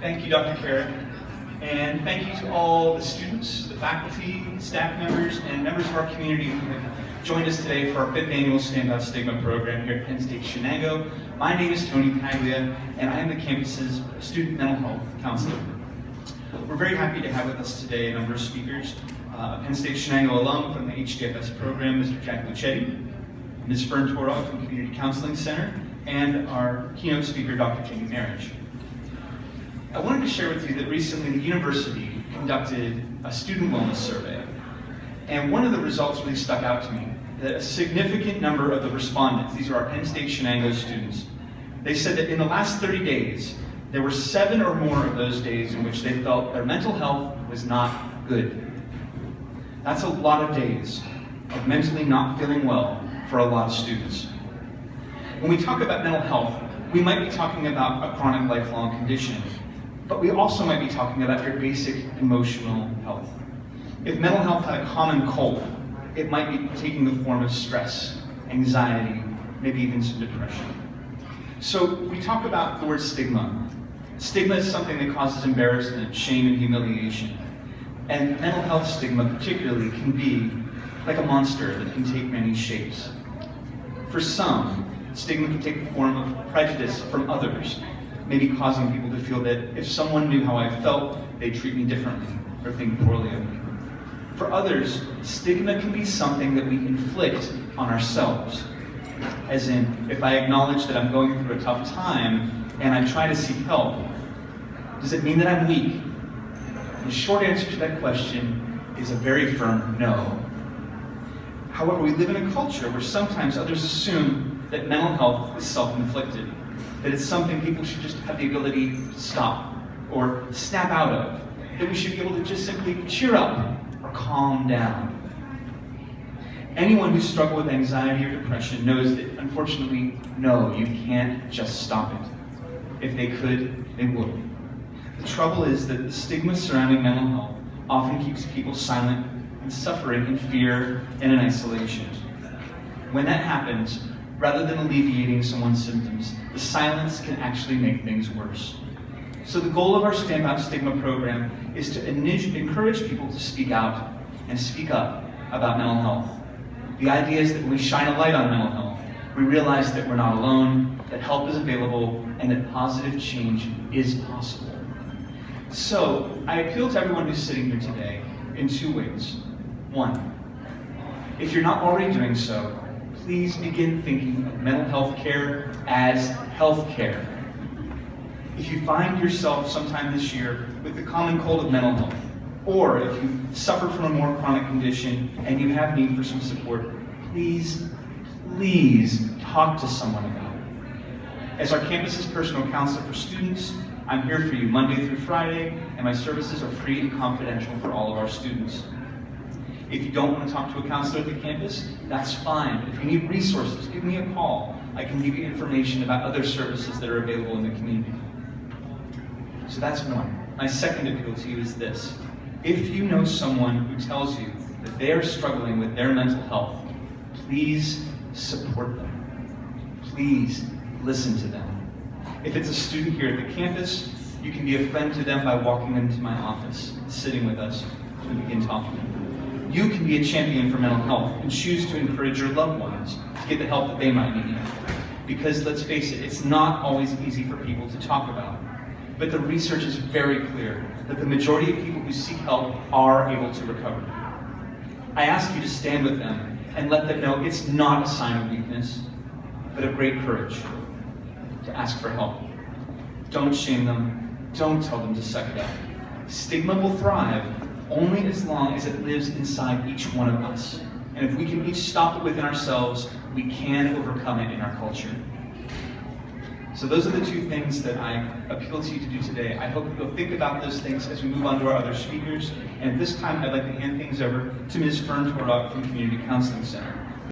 Thank you, Dr. Carrick. And thank you to all the students, the faculty, staff members, and members of our community who have joined us today for our 5th annual Stand Out Stigma program here at Penn State Shenango. My name is Tony Paglia, and I am the campus's student mental health counselor. We're very happy to have with us today a number of speakers. Penn State Shenango alum from the HDFS program, Mr. Jack Luchetti, Ms. Fern Torog from Community Counseling Center, and our keynote speaker, Dr. Jamie Marriage. I wanted to share with you that recently the university conducted a student wellness survey, and one of the results really stuck out to me, that a significant number of the respondents, these are our Penn State Shenango students, they said that in the last 30 days, there were 7 or more of those days in which they felt their mental health was not good. That's a lot of days of mentally not feeling well for a lot of students. When we talk about mental health, we might be talking about a chronic lifelong condition, but we also might be talking about your basic emotional health. If mental health had a common cold, it might be taking the form of stress, anxiety, maybe even some depression. So we talk about the word stigma. Stigma is something that causes embarrassment, shame, and humiliation. And mental health stigma particularly can be like a monster that can take many shapes. For some, stigma can take the form of prejudice from others, maybe causing people to feel that if someone knew how I felt, they'd treat me differently or think poorly of me. For others, stigma can be something that we inflict on ourselves. As in, if I acknowledge that I'm going through a tough time and I try to seek help, does it mean that I'm weak? The short answer to that question is a very firm no. However, we live in a culture where sometimes others assume that mental health is self-inflicted, that it's something people should just have the ability to stop or snap out of, that we should be able to just simply cheer up or calm down. Anyone who's struggled with anxiety or depression knows that, unfortunately, no, you can't just stop it. If they could, they would. The trouble is that the stigma surrounding mental health often keeps people silent and suffering in fear and in isolation. When that happens, rather than alleviating someone's symptoms, the silence can actually make things worse. So the goal of our Stand Out Stigma program is to encourage people to speak out and speak up about mental health. The idea is that when we shine a light on mental health, we realize that we're not alone, that help is available, and that positive change is possible. So I appeal to everyone who's sitting here today in 2 ways. 1, if you're not already doing so, please begin thinking of mental health care as health care. If you find yourself sometime this year with the common cold of mental health, or if you suffer from a more chronic condition and you have need for some support, please talk to someone about it. As our campus's personal counselor for students, I'm here for you Monday through Friday, and my services are free and confidential for all of our students. If you don't want to talk to a counselor at the campus, that's fine. If you need resources, give me a call. I can give you information about other services that are available in the community. So that's one. My second appeal to you is this. If you know someone who tells you that they are struggling with their mental health, please support them. Please listen to them. If it's a student here at the campus, you can be a friend to them by walking them to my office, sitting with us as we begin talking. You can be a champion for mental health and choose to encourage your loved ones to get the help that they might need. Because let's face it, it's not always easy for people to talk about. But the research is very clear that the majority of people who seek help are able to recover. I ask you to stand with them and let them know it's not a sign of weakness, but of great courage to ask for help. Don't shame them. Don't tell them to suck it up. Stigma will thrive only as long as it lives inside each one of us. And if we can each stop it within ourselves, we can overcome it in our culture. So those are the 2 things that I appeal to you to do today. I hope you'll think about those things as we move on to our other speakers. And at this time, I'd like to hand things over to Ms. Fern Torog from Community Counseling Center.